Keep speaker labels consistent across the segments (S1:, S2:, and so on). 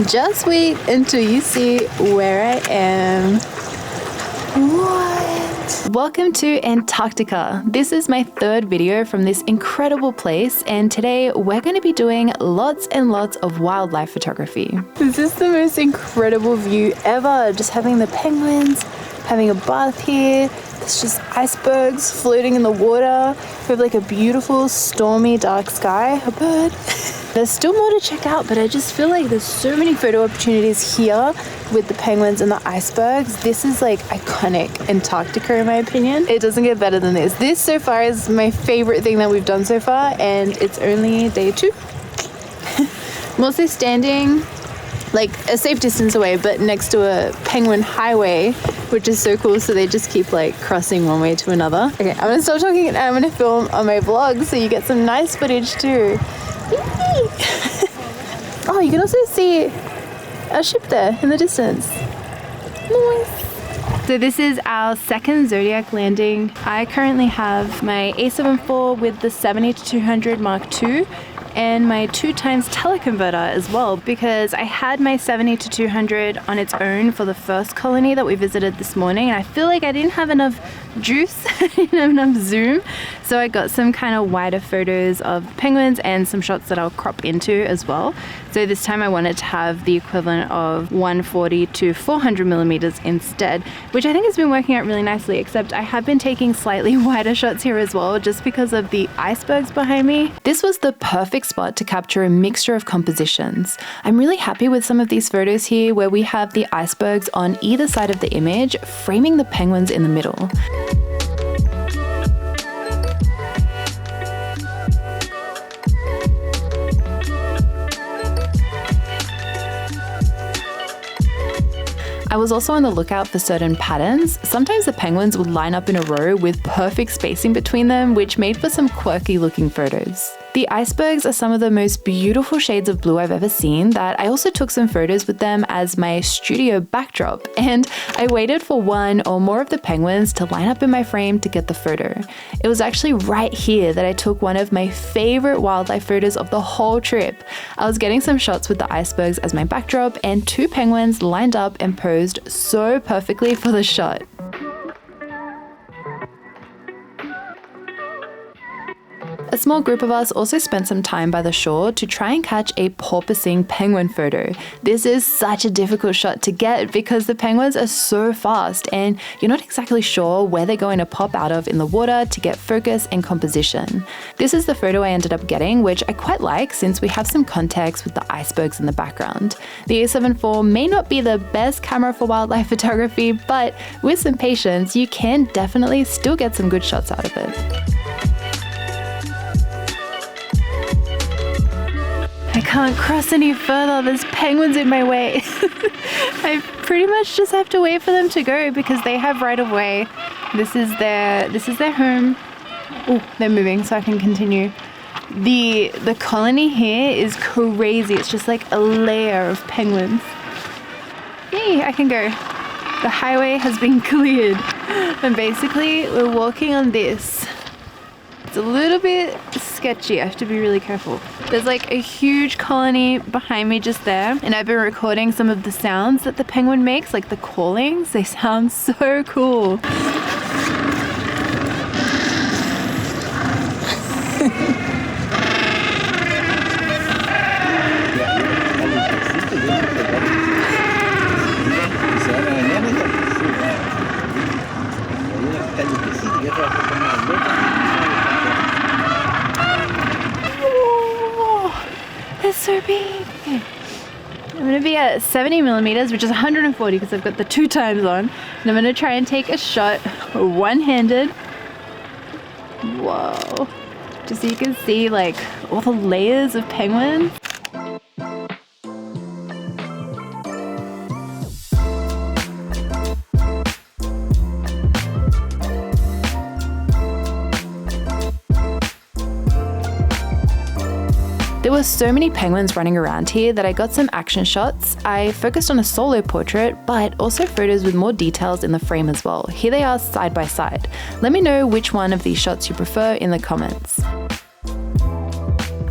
S1: Just wait until you see where I am. What? Welcome to Antarctica. This is my third video from this incredible place, and today we're going to be doing lots and lots of wildlife photography. This is the most incredible view ever. Just having the penguins, having a bath here. There's just icebergs floating in the water. We have like a beautiful stormy dark sky, a bird. There's still more to check out, but I just feel like there's so many photo opportunities here with the penguins and the icebergs. This is like iconic Antarctica in my opinion. It doesn't get better than this. This so far is my favorite thing that we've done so far, and it's only day 2. I'm also standing like a safe distance away, but next to a penguin highway, which is so cool. So they just keep like crossing one way to another. Okay, I'm gonna stop talking and I'm gonna film on my vlog so you get some nice footage too. Oh, you can also see a ship there in the distance. Nice. So this is our second Zodiac landing. I currently have my A7 IV with the 70-200 Mark II and my 2x teleconverter as well, because I had my 70-200 on its own for the first colony that we visited this morning, and I feel like I didn't have enough juice, I didn't have enough zoom, so I got some kind of wider photos of penguins and some shots that I'll crop into as well. So this time I wanted to have the equivalent of 140 to 400 millimeters instead, which I think has been working out really nicely, except I have been taking slightly wider shots here as well, just because of the icebergs behind me. This was the perfect spot to capture a mixture of compositions. I'm really happy with some of these photos here where we have the icebergs on either side of the image, framing the penguins in the middle. I was also on the lookout for certain patterns. Sometimes the penguins would line up in a row with perfect spacing between them, which made for some quirky looking photos. The icebergs are some of the most beautiful shades of blue I've ever seen that I also took some photos with them as my studio backdrop, and I waited for one or more of the penguins to line up in my frame to get the photo. It was actually right here that I took one of my favorite wildlife photos of the whole trip. I was getting some shots with the icebergs as my backdrop, and 2 penguins lined up and posed so perfectly for the shot. A small group of us also spent some time by the shore to try and catch a porpoising penguin photo. This is such a difficult shot to get because the penguins are so fast and you're not exactly sure where they're going to pop out of in the water to get focus and composition. This is the photo I ended up getting, which I quite like since we have some context with the icebergs in the background. The A7 IV may not be the best camera for wildlife photography, but with some patience, you can definitely still get some good shots out of it. I can't cross any further, there's penguins in my way. I pretty much just have to wait for them to go because they have right of way. This is their home. Oh, they're moving so I can continue. The colony here is crazy. It's just like a layer of penguins. Yay, I can go. The highway has been cleared. And basically we're walking on this. It's a little bit sketchy, I have to be really careful. There's like a huge colony behind me just there, and I've been recording some of the sounds that the penguin makes, like the callings. They sound so cool. That's so big. Okay. I'm gonna be at 70 millimeters, which is 140 because I've got the 2x on. And I'm gonna try and take a shot one-handed. Whoa. Just so you can see like all the layers of penguins. There were so many penguins running around here that I got some action shots. I focused on a solo portrait, but also photos with more details in the frame as well. Here they are side by side. Let me know which one of these shots you prefer in the comments.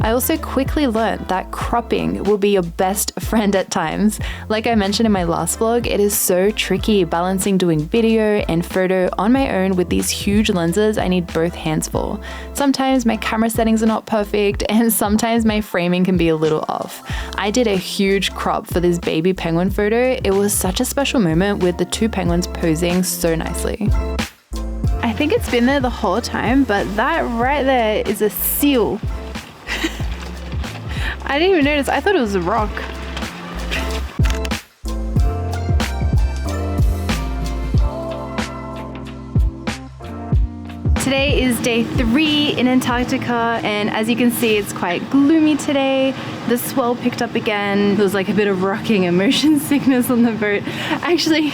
S1: I also quickly learned that cropping will be your best friend at times. Like I mentioned in my last vlog, it is so tricky balancing doing video and photo on my own with these huge lenses I need both hands for. Sometimes my camera settings are not perfect, and sometimes my framing can be a little off. I did a huge crop for this baby penguin photo. It was such a special moment with the two penguins posing so nicely. I think it's been there the whole time, but that right there is a seal. I didn't even notice. I thought it was a rock. Today is day 3 in Antarctica, and as you can see, it's quite gloomy today. The swell picked up again. There was like a bit of rocking and motion sickness on the boat. Actually,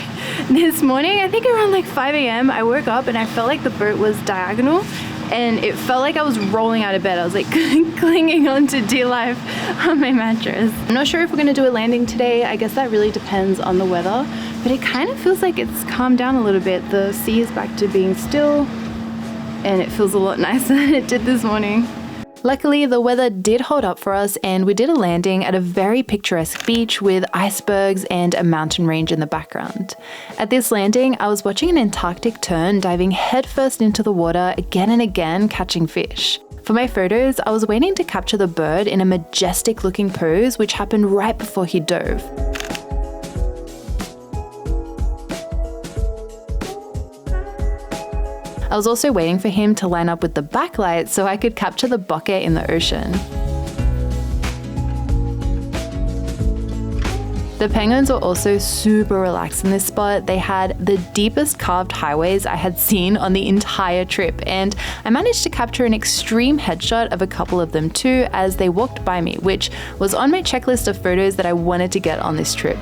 S1: this morning, I think around like 5 a.m., I woke up and I felt like the boat was diagonal, and it felt like I was rolling out of bed. I was like clinging onto dear life on my mattress. I'm not sure if we're gonna do a landing today. I guess that really depends on the weather, but it kind of feels like it's calmed down a little bit. The sea is back to being still, and it feels a lot nicer than it did this morning. Luckily, the weather did hold up for us, and we did a landing at a very picturesque beach with icebergs and a mountain range in the background. At this landing, I was watching an Antarctic tern diving headfirst into the water again and again, catching fish. For my photos, I was waiting to capture the bird in a majestic looking pose, which happened right before he dove. I was also waiting for him to line up with the backlight so I could capture the bokeh in the ocean. The penguins were also super relaxed in this spot. They had the deepest carved highways I had seen on the entire trip, and I managed to capture an extreme headshot of a couple of them too as they walked by me, which was on my checklist of photos that I wanted to get on this trip.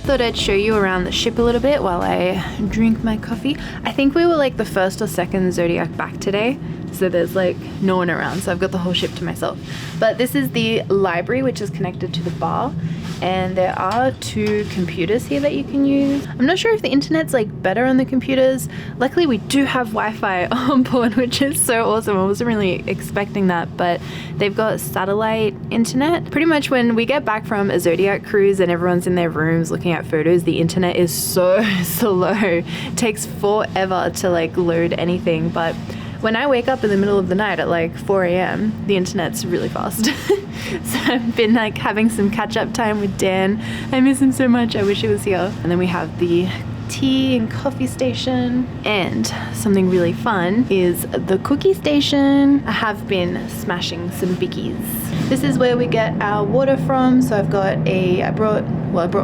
S1: Thought I'd show you around the ship a little bit while I drink my coffee. I think we were like the first or second Zodiac back today, so there's like no one around, so I've got the whole ship to myself. But this is the library, which is connected to the bar, and there are 2 computers here that you can use. I'm not sure if the internet's like better on the computers. Luckily we do have Wi-Fi on board, which is so awesome. I wasn't really expecting that, but they've got satellite internet. Pretty much when we get back from a Zodiac cruise and everyone's in their rooms looking at photos, the internet is so slow. It takes forever to like load anything, but when I wake up in the middle of the night at like 4 a.m, the internet's really fast. So I've been like having some catch-up time with Dan. I miss him so much. I wish he was here. And then we have the tea and coffee station, and something really fun is the cookie station. I have been smashing some bickies. This is where we get our water from. So I've got I brought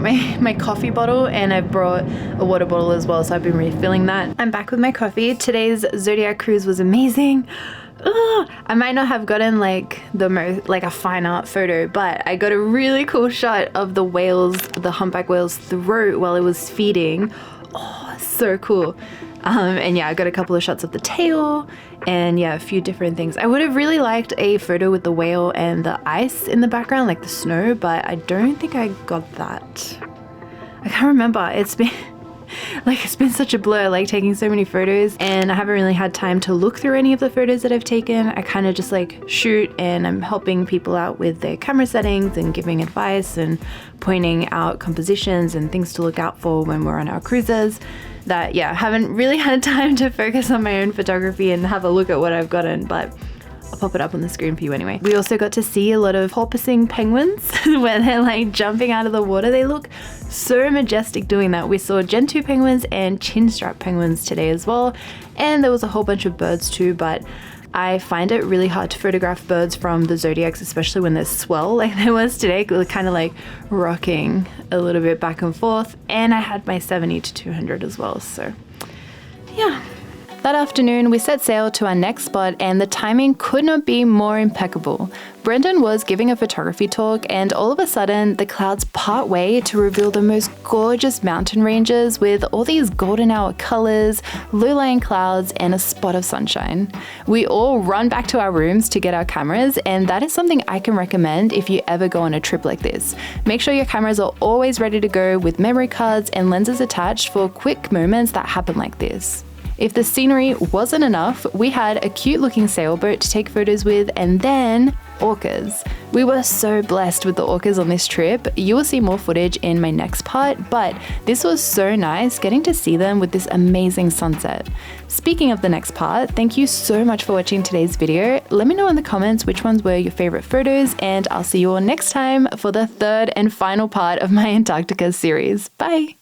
S1: my coffee bottle, and I brought a water bottle as well, so I've been refilling that. I'm back with my coffee. Today's Zodiac cruise was amazing. I might not have gotten like a fine art photo, but I got a really cool shot of the humpback whale's throat while it was feeding. Oh, so cool. And yeah, I got a couple of shots of the tail, and yeah, a few different things. I would have really liked a photo with the whale and the ice in the background, like the snow, but I don't think I got that. I can't remember. It's been such a blur, like taking so many photos, and I haven't really had time to look through any of the photos that I've taken. I kind of just like shoot, and I'm helping people out with their camera settings and giving advice and pointing out compositions and things to look out for when we're on our cruises. That, yeah, haven't really had time to focus on my own photography and have a look at what I've gotten, but I'll pop it up on the screen for you anyway. We also got to see a lot of porpoising penguins where they're like jumping out of the water. They look so majestic doing that. We saw Gen 2 penguins and chinstrap penguins today as well, and there was a whole bunch of birds too, but I find it really hard to photograph birds from the Zodiacs, especially when there's swell like there was today. It was kind of like rocking a little bit back and forth, and I had my 70 to 200 as well, so yeah. That afternoon, we set sail to our next spot, and the timing could not be more impeccable. Brendan was giving a photography talk, and all of a sudden, the clouds part way to reveal the most gorgeous mountain ranges with all these golden hour colors, low-lying clouds, and a spot of sunshine. We all run back to our rooms to get our cameras, and that is something I can recommend if you ever go on a trip like this. Make sure your cameras are always ready to go with memory cards and lenses attached for quick moments that happen like this. If the scenery wasn't enough, we had a cute looking sailboat to take photos with, and then orcas. We were so blessed with the orcas on this trip. You will see more footage in my next part, but this was so nice getting to see them with this amazing sunset. Speaking of the next part, thank you so much for watching today's video. Let me know in the comments which ones were your favorite photos, and I'll see you all next time for the third and final part of my Antarctica series. Bye!